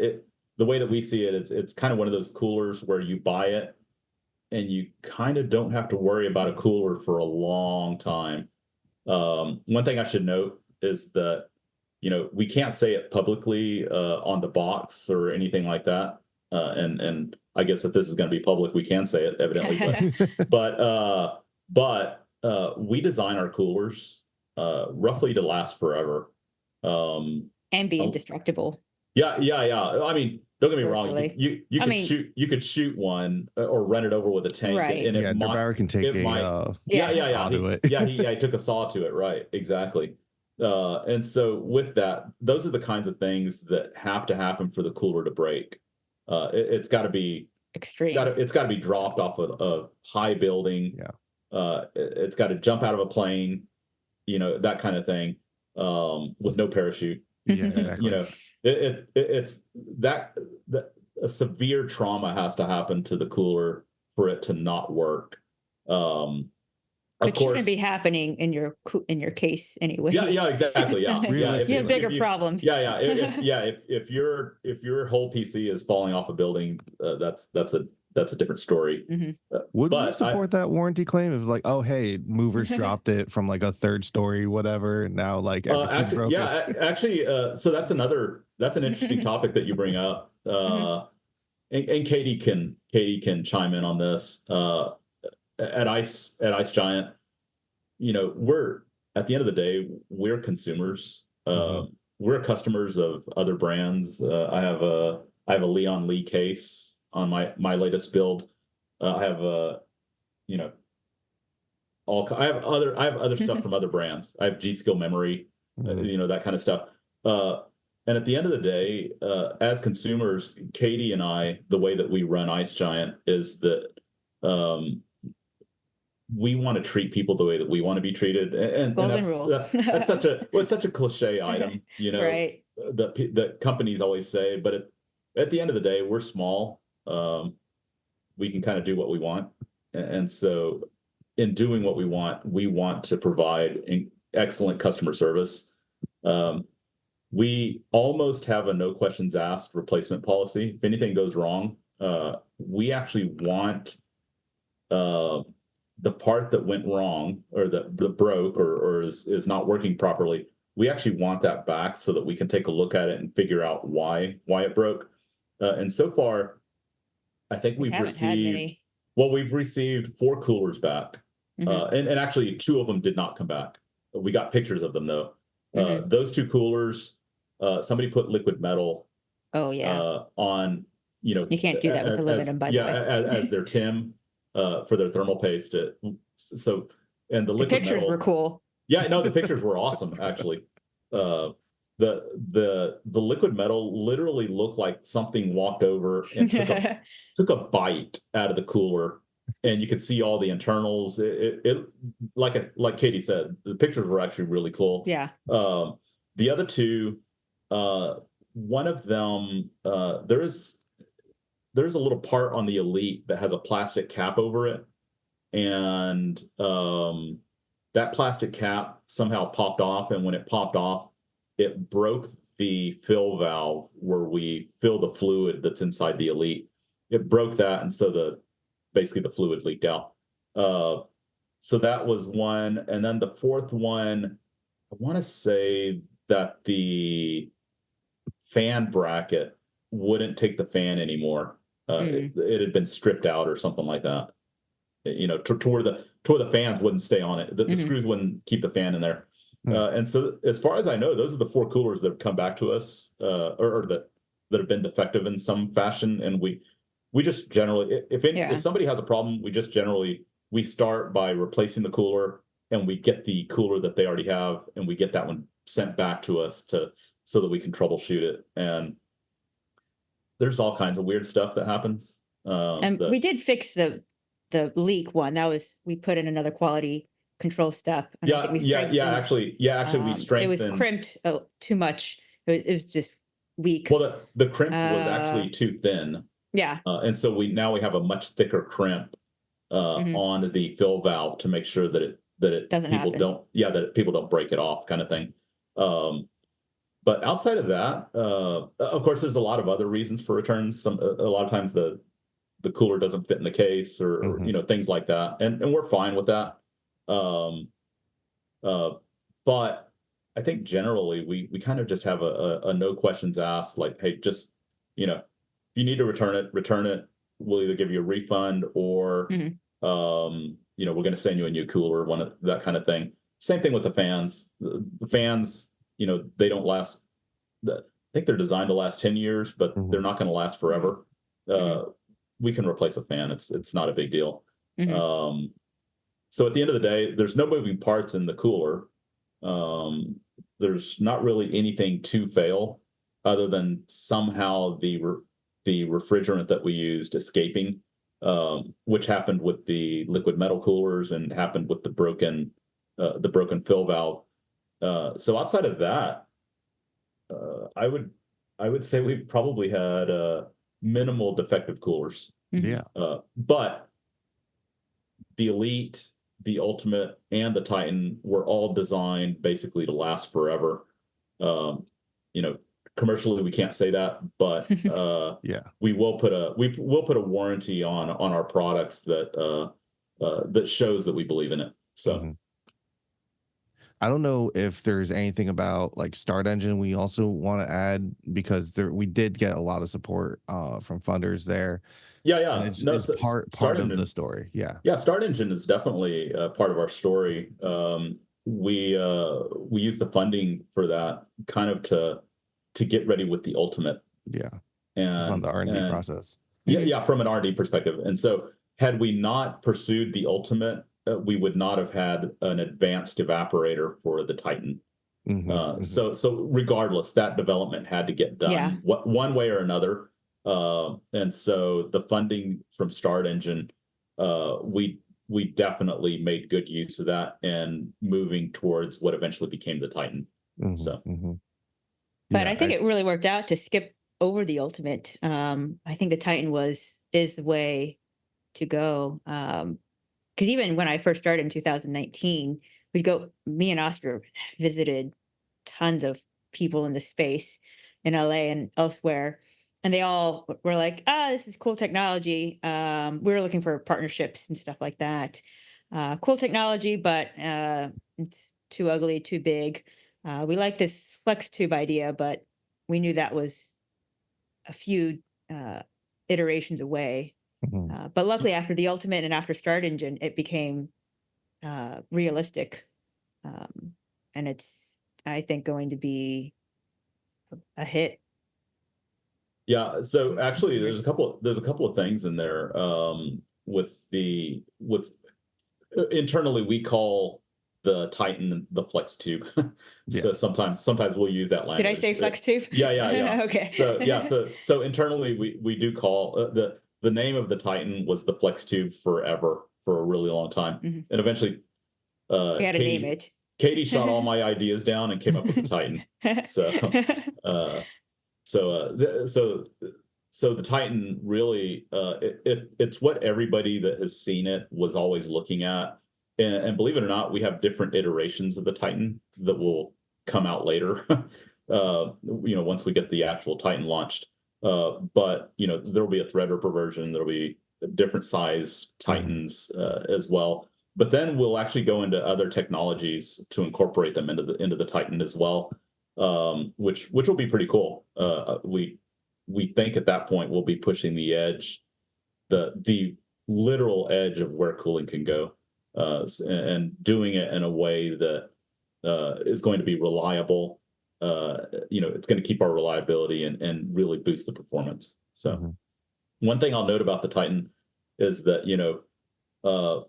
the way that we see it is it's kind of one of those coolers where you buy it and you kind of don't have to worry about a cooler for a long time. One thing I should note is that, we can't say it publicly on the box or anything like that. And I guess if this is going to be public, we can say it evidently, but we design our coolers roughly to last forever. And be indestructible. Yeah. I mean, don't get me wrong. You could shoot one or run it over with a tank. Right. And DeBauer can take saw to it. He took a saw to it. Right. Exactly. And so with that, those are the kinds of things that have to happen for the cooler to break. It's got to be extreme. It's got to be dropped off of a high building. Yeah. It's got to jump out of a plane, that kind of thing, with no parachute. Yeah, exactly. It's that a severe trauma has to happen to the cooler for it to not work. It shouldn't be happening in your case anyway. Yeah, exactly. Yeah, you have bigger problems. If your whole PC is falling off a building, that's a different story. Would we support that warranty claim if like, oh hey, movers dropped it from like a third story, whatever, and now like everything's broken? Yeah, actually, so that's an interesting topic that you bring up. And Katie can chime in on this. At IceGiant, we're at the end of the day, we're consumers. We're customers of other brands. I have a Leon Lee case on my latest build. I have I have other stuff from other brands. I have G-Skill memory, that kind of stuff. And at the end of the day, as consumers, Katie and I, the way that we run IceGiant is that we want to treat people the way that we want to be treated, and that's such a cliche item, right? That companies always say, but at the end of the day, we're small. We can kind of do what we want, and so in doing what we want to provide excellent customer service. We almost have a no questions asked replacement policy. If anything goes wrong, we actually want the part that went wrong or that broke or is not working properly. We actually want that back so that we can take a look at it and figure out why it broke. And so far, I think we've received 4 coolers back, and actually 2 of them did not come back. We got pictures of them though. Those 2 coolers, somebody put liquid metal. Oh yeah. On you can't do that with aluminum, by the way. as their TIM for their thermal paste. So and the liquid pictures metal, were cool. Yeah, no, the pictures were awesome actually. The liquid metal literally looked like something walked over and took a bite out of the cooler, and you could see all the internals. It like Katie said, the pictures were actually really cool. Yeah. The other 2, one of them, there's a little part on the Elite that has a plastic cap over it, and that plastic cap somehow popped off, and when it popped off, it broke the fill valve where we fill the fluid that's inside the Elite. It broke that, and so basically the fluid leaked out. So that was one, and then the 4th one, I want to say that the fan bracket wouldn't take the fan anymore. It had been stripped out or something like that. To where the fans wouldn't stay on it. The screws wouldn't keep the fan in there. And so, as far as I know, those are the 4 coolers that have come back to us, or that have been defective in some fashion. And we just generally, Yeah. if somebody has a problem, we start by replacing the cooler, and we get the cooler that they already have, and we get that one sent back to us so that we can troubleshoot it. And there's all kinds of weird stuff that happens. And we did fix the leak one. That was, we put in another quality control step. And I think we strengthened. Actually, we it strengthened. was crimped too much. It was just weak. Well, the crimp was actually too thin. Yeah. And so we have a much thicker crimp on the fill valve to make sure that it Doesn't people happen. don't that people don't break it off, kind of thing. But outside of that, of course, there's a lot of other reasons for returns. A lot of times the cooler doesn't fit in the case, or things like that, and we're fine with that. But I think generally we kind of just have a no questions asked, like, hey, just if you need to return it. We'll either give you a refund, or we're going to send you a new cooler, that kind of thing. Same thing with the fans. The fans, they don't last. I think they're designed to last 10 years, but they're not going to last forever. We can replace a fan. It's not a big deal. So at the end of the day, there's no moving parts in the cooler. There's not really anything to fail, other than somehow the refrigerant that we used escaping, which happened with the liquid metal coolers and happened with the broken fill valve. So outside of that, I would say we've probably had minimal defective coolers. Yeah. But the Elite, the Ultimate, and the Titan were all designed basically to last forever. Commercially we can't say that, but yeah, we will put a warranty on our products that shows that we believe in it. So I don't know if there's anything about like Start Engine we also want to add, because we did get a lot of support from funders there. Yeah. And it's part of the story. Yeah. Start Engine is definitely part of our story. We use the funding for that kind of to get ready with the Ultimate. Yeah. And on the R&D process. Yeah, from an R&D perspective. And so had we not pursued the Ultimate, we would not have had an advanced evaporator for the Titan. So regardless, that development had to get done one way or another. And so the funding from Start Engine, we definitely made good use of that, and moving towards what eventually became the Titan. But I think it really worked out to skip over the Ultimate. I think the Titan is the way to go. Because even when I first started in 2019, me and Oscar visited tons of people in the space in LA and elsewhere. And they all were like, this is cool technology. We were looking for partnerships and stuff like that. Cool technology, but it's too ugly, too big. We like this flex tube idea, but we knew that was a few iterations away. But luckily, after the Ultimate and after Start Engine, it became realistic. And it's, I think, going to be a hit. Yeah. So actually, there's a couple of things in there. With internally, we call the Titan the flex tube. So sometimes we'll use that language. Did I say flex tube? Yeah. Okay. So internally we do call the name of the Titan was the flex tube forever, for a really long time. And eventually we had to name it. Katie shot all my ideas down and came up with the Titan. So the Titan really, it's what everybody that has seen it was always looking at. And believe it or not, we have different iterations of the Titan that will come out later, once we get the actual Titan launched. But, there'll be a Threadripper version. There'll be different size Titans as well. But then we'll actually go into other technologies to incorporate them into the Titan as well, which will be pretty cool. We think at that point we'll be pushing the edge, the literal edge of where cooling can go, and doing it in a way that is going to be reliable. It's going to keep our reliability and really boost the performance. So. one thing I'll note about the Titan is that, uh,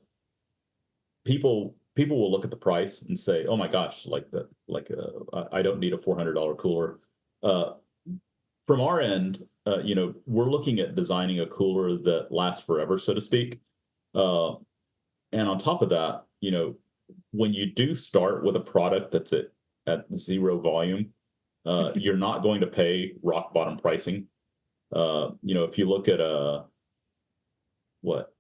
people will look at the price and say, "Oh my gosh, I don't need a $400 cooler." Uh, from our end, we're looking at designing a cooler that lasts forever, so to speak. Uh, and on top of that, when you do start with a product that's at zero volume, you're not going to pay rock bottom pricing. If you look at what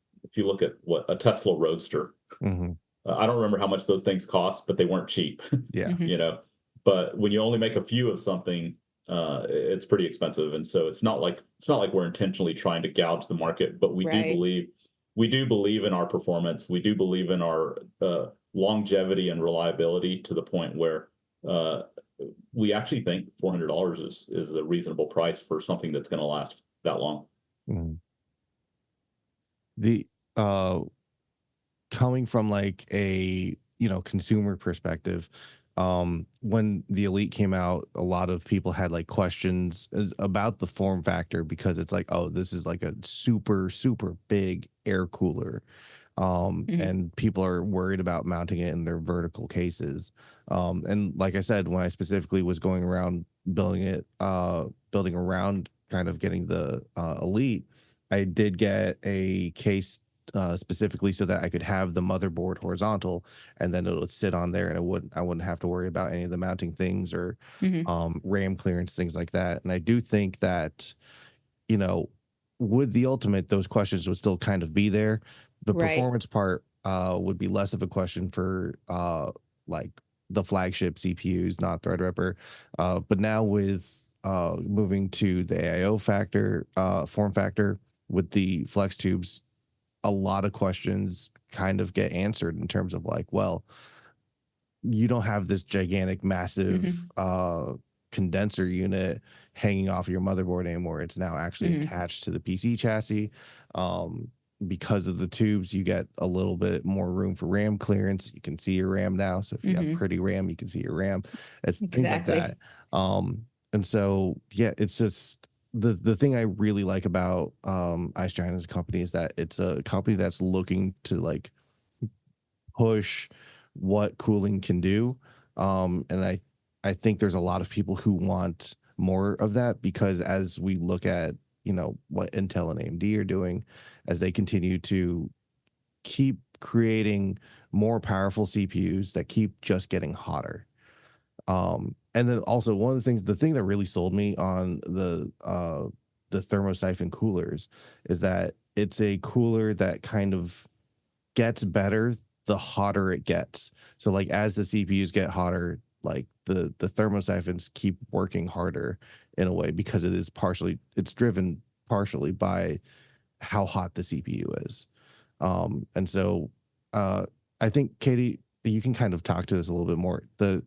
what a Tesla Roadster, Hmm. I don't remember how much those things cost, but they weren't cheap. Yeah. Mhm. But when you only make a few of something, it's pretty expensive, and so it's not like we're intentionally trying to gouge the market, but Right. we do believe in our performance. We do believe in our longevity and reliability to the point where uh, we actually think $400 is a reasonable price for something that's going to last that long. Mhm. The uh coming from like a consumer perspective, when the Elite came out, a lot of people had like questions about the form factor, because it's like, oh, this is like a super super big air cooler, Mhm. and people are worried about mounting it in their vertical cases. And like I said, when I specifically was going around building around kind of getting the Elite, I did get a case specifically so that I could have the motherboard horizontal, and then it would sit on there, and I wouldn't have to worry about any of the mounting things, or Mhm. RAM clearance, things like that. And I do think that, you know, with the Ultimate, those questions would still kind of be there. The Right. performance part would be less of a question for like the flagship CPUs, not Threadripper. But now with moving to the AIO factor, form factor with the flex tubes, a lot of questions kind of get answered in terms of like, well, you don't have this gigantic, massive Mhm. condenser unit hanging off your motherboard anymore. It's now actually Mhm. attached to the PC chassis. Um, because of the tubes, you get a little bit more room for RAM clearance. You can see your RAM now. So if you have Mhm. pretty RAM, you can see your RAM. It's things like that. Exactly. And so yeah, it's just the thing I really like about IceGiant as a company is that it's a company that's looking to like push what cooling can do. And I think there's a lot of people who want more of that, because as we look at, what Intel and AMD are doing, as they continue to keep creating more powerful CPUs that keep just getting hotter. And then also one of the thing that really sold me on the Thermosiphon coolers is that it's a cooler that kind of gets better the hotter it gets. So like as the CPUs get hotter, like the thermosiphons keep working harder in a way, because it's driven partially by how hot the CPU is. And so uh I think, Katie, you can kind of talk to this a little bit more. The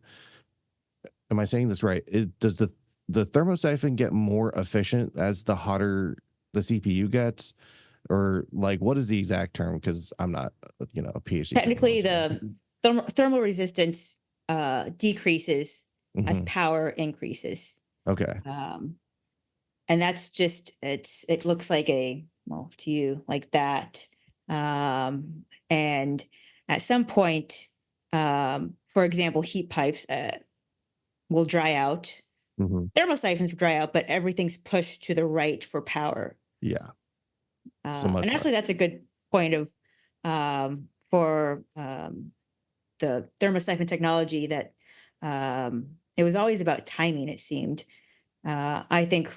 Am I saying this right? Does the thermosiphon get more efficient as the hotter the CPU gets? Or like, what is the exact term? Because I'm not, a PhD thermal Technically, engineer. the thermal resistance decreases as Hmm. power increases. Okay. Um, and that's just it looks like a well to you like that. And at some point, for example, heat pipes will dry out. Hmm. Thermosiphons will dry out, but everything's pushed to the right for power. Yeah. So much And fun. actually, that's a good point of for the thermosiphon technology that it was always about timing. It seemed. I think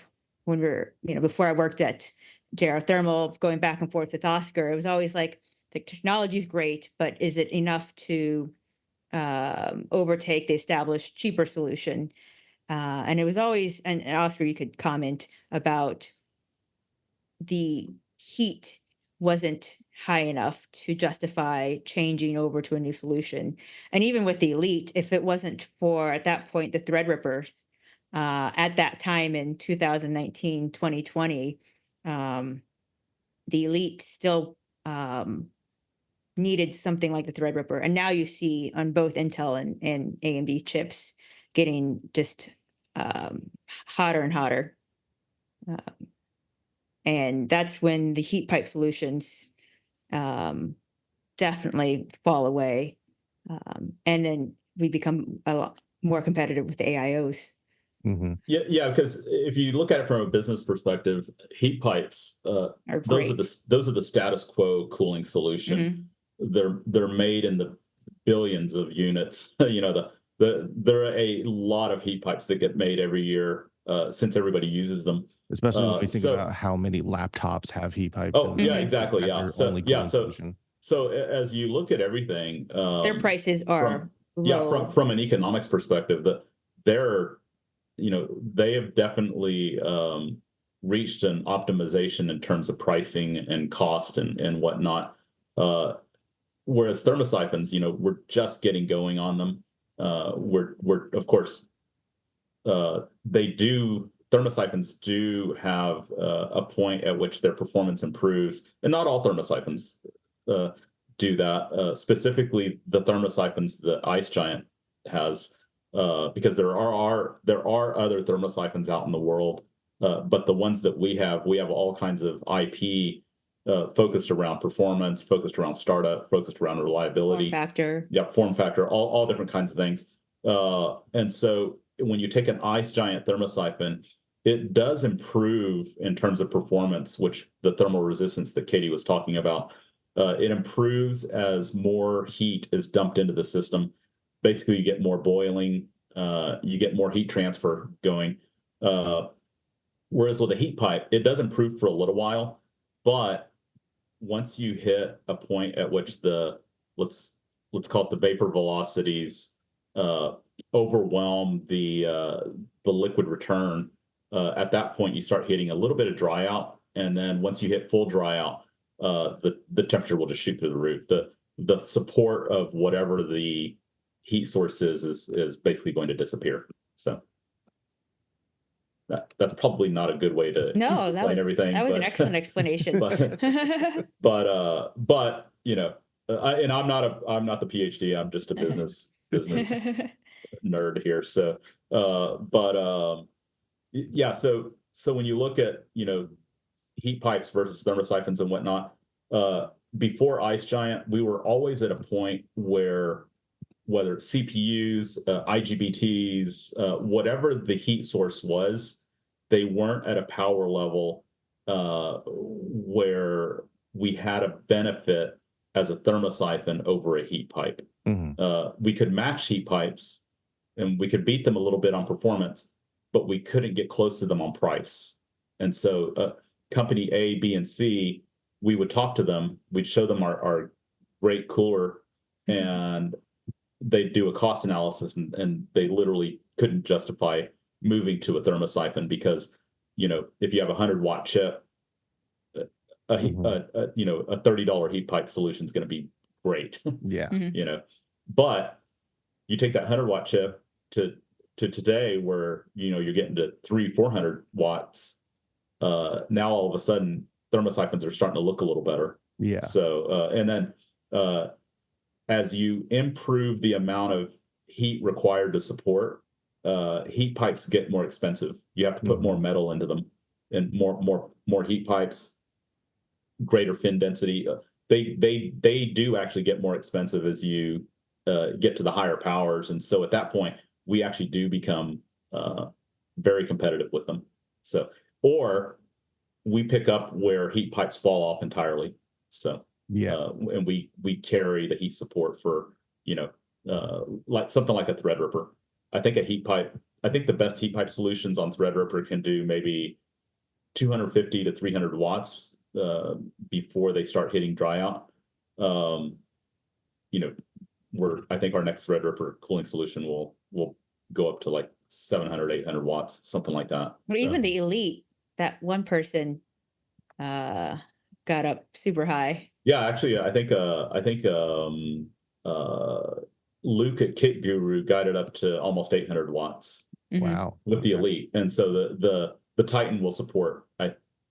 when before I worked at JR Thermal, going back and forth with Oscar, it was always like the technology is great, but is it enough to overtake the established cheaper solution? And it was always, and Oscar, you could comment about the heat wasn't high enough to justify changing over to a new solution. And even with the Elite, if it wasn't for at that point the Threadrippers, at that time in 2019, 2020, um, the Elite still needed something like the Threadripper. And now you see on both Intel and AMD chips getting just hotter and hotter. Uh, And that's when the heat pipe solutions definitely fall away. And then we become a lot more competitive with the AIOs. Hmm. Yeah, because if you look at it from a business perspective, heat pipes, Are those are great. the status quo cooling solution. They're made in the billions of units. There are a lot of heat pipes that get made every year since everybody uses them. Especially when we think So about how many laptops have heat pipes in oh them yeah, Mhm. exactly. as Yeah. their So only yeah, cooling so solution. as you look at everything, Their prices from are low. from an economics perspective, that they're they have definitely reached an optimization in terms of pricing and cost and whatnot. Whereas thermosiphons, we're just getting going on them. We're of course thermosiphons do have a point at which their performance improves, and not all thermosiphons uh, do that. Specifically, the thermosiphons that IceGiant has, because there are other thermosiphons out in the world, but the ones that we have all kinds of IP focused around performance, focused around startup, focused around Form reliability. factor. Yep, form factor, all different kinds of things. And so when you take an IceGiant thermosiphon, it does improve in terms of performance, which the thermal resistance that Katie was talking about. It improves as more heat is dumped into the system. Basically, you get more boiling, you get more heat transfer going. Whereas with a heat pipe, it does improve for a little while, but once you hit a point at which let's call it the vapor velocities uh, overwhelm the liquid return, at that point you start hitting a little bit of dry out, and then once you hit full dry out, the temperature will just shoot through the roof. The support of whatever the heat source is basically going to disappear. So that's probably not a good way to No, explain everything, that was an but excellent explanation. but but I'm not the PhD. I'm just a business nerd here. So yeah. So when you look at heat pipes versus thermosiphons and whatnot, before IceGiant, we were always at a point where whether CPUs, IGBTs, whatever the heat source was, they weren't at a power level where we had a benefit as a thermosiphon over a heat pipe. Hmm. We could match heat pipes and we could beat them a little bit on performance, but we couldn't get close to them on price. And so company A, B, and C, we would talk to them, we'd show them our great cooler, and they do a cost analysis, and they literally couldn't justify moving to a thermosiphon because if you have a 100-watt chip, a $30 heat pipe solution is going to be great. Yeah. But you take that 100-watt chip to today where you're getting to 300-400 watts. Now all of a sudden thermosiphons are starting to look a little better. Yeah. So and then as you improve the amount of heat required to support, heat pipes get more expensive. You have to put more metal into them, and more heat pipes, greater fin density. They do actually get more expensive as you get to the higher powers, and so at that point, we actually do become very competitive with them. So, or we pick up where heat pipes fall off entirely. So. Yeah. And we carry the heat support for like something like a Threadripper. I think the best heat pipe solutions on Threadripper can do maybe 250 to 300 watts before they start hitting dry out. I think our next Threadripper cooling solution will go up to like 700, 800 watts, something like that. Or even the Elite, that one person got up super high. Yeah, actually, I think Luke at Kit Guru got it up to almost 800 watts Wow. with the Elite, and so the Titan will support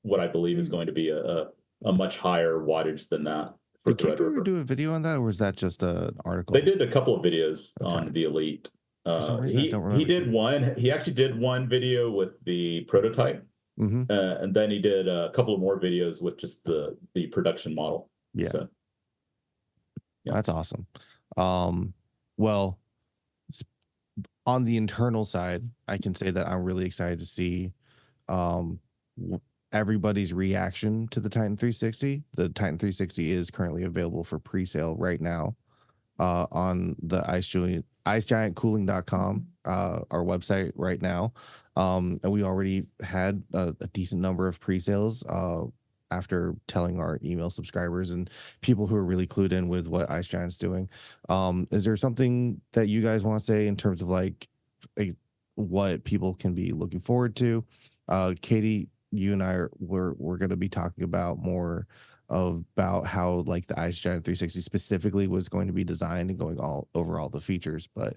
what I believe is going to be a much higher wattage than that. Did Kit Guru do a video on that, or was that just an article? They did a couple of videos on the Elite. For some reason, I don't remember. He actually did one video with the prototype. Hmm. And then he did a couple of more videos with just the production model. Yeah, So yeah. that's awesome. Well, s- on the internal side, I can say that I'm really excited to see um everybody's reaction to the Titan 360. The Titan 360 is currently available for pre-sale right now on the IceGiantCooling.com, our website right now. And we already had a decent number of pre-sales after telling our email subscribers and people who are really clued in with what IceGiant's doing. Is there something that you guys want to say in terms of like what people can be looking forward to? Katie, you and we're going to be talking about more about how like the IceGiant 360 specifically was going to be designed and going all over all the features. But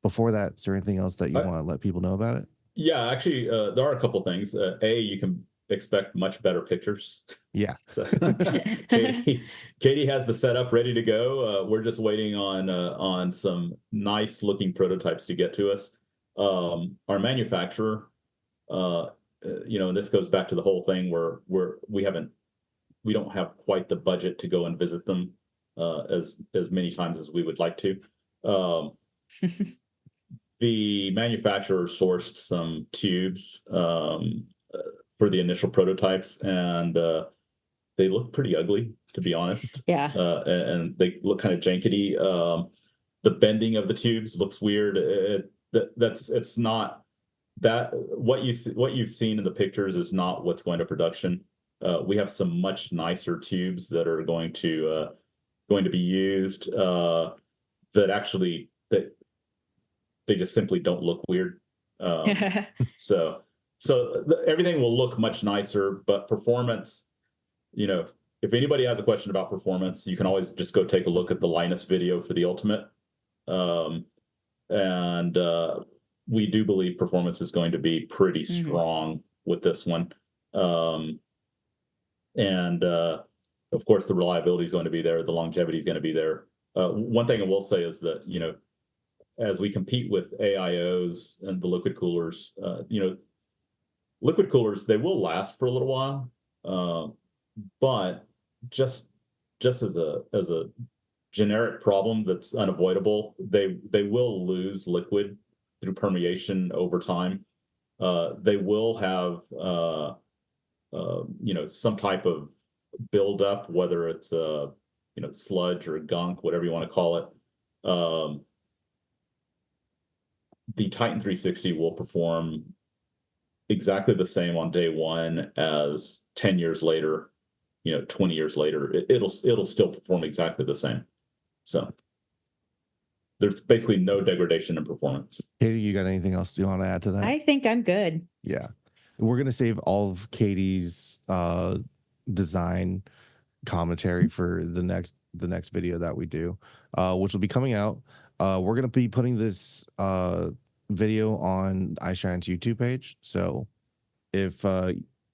before that, is there anything else that you I, want to let people know about it? yeah, actually, there are a couple things. You can expect much better pictures. Yeah. So Katie has the setup ready to go. We're just waiting on some nice looking prototypes to get to us. Our manufacturer, and this goes back to the whole thing where we don't have quite the budget to go and visit them as many times as we would like to. Um, the manufacturer sourced some tubes for the initial prototypes, and they look pretty ugly, to be honest. Yeah. And they look kind of jankety. The bending of the tubes looks weird. It's not that what you've seen in the pictures is not what's going to production. We have some much nicer tubes that are going to be used that actually that they just simply don't look weird. So everything will look much nicer, but performance, if anybody has a question about performance, you can always just go take a look at the Linus video for the Ultimate. And we do believe performance is going to be pretty strong with this one. And of course, the reliability is going to be there. The longevity is going to be there. One thing I will say is that, as we compete with AIOs and the liquid coolers, liquid coolers, they will last for a little while. But just as a generic problem that's unavoidable, they will lose liquid through permeation over time. They will have some type of buildup, whether it's sludge or gunk, whatever you want to call it. The Titan 360 will perform exactly the same on day one as 10 years later, 20 years later. It'll still perform exactly the same. So there's basically no degradation in performance. Katie, you got anything else you want to add to that? I think I'm good. Yeah. We're going to save all of Katie's design commentary for the next video that we do, which will be coming out. We're going to be putting this video on iShine's YouTube page. So if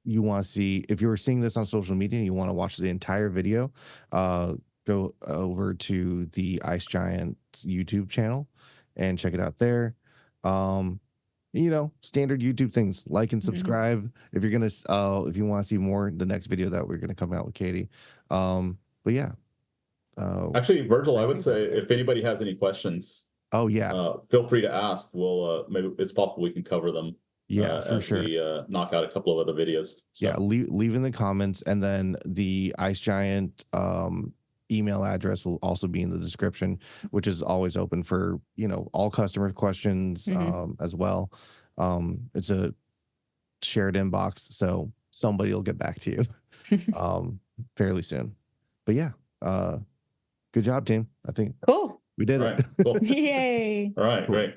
you want to see, if you're seeing this on social media and you want to watch the entire video, go over to the IceGiant YouTube channel and check it out there. Standard YouTube things, like and subscribe. If you're gonna if you want to see more, the next video that we're gonna come out with Katie. But yeah. Actually, Virgil, I would say if anybody has any questions, feel free to ask. We'll maybe it's possible we can cover them. Yeah, for sure. We knock out a couple of other videos. So. Yeah, leave in the comments, and then the IceGiant email address will also be in the description, which is always open for all customer questions as well. It's a shared inbox, so somebody will get back to you fairly soon. But yeah, good job, team. I think cool. we did it. Cool. Yay. All right, great.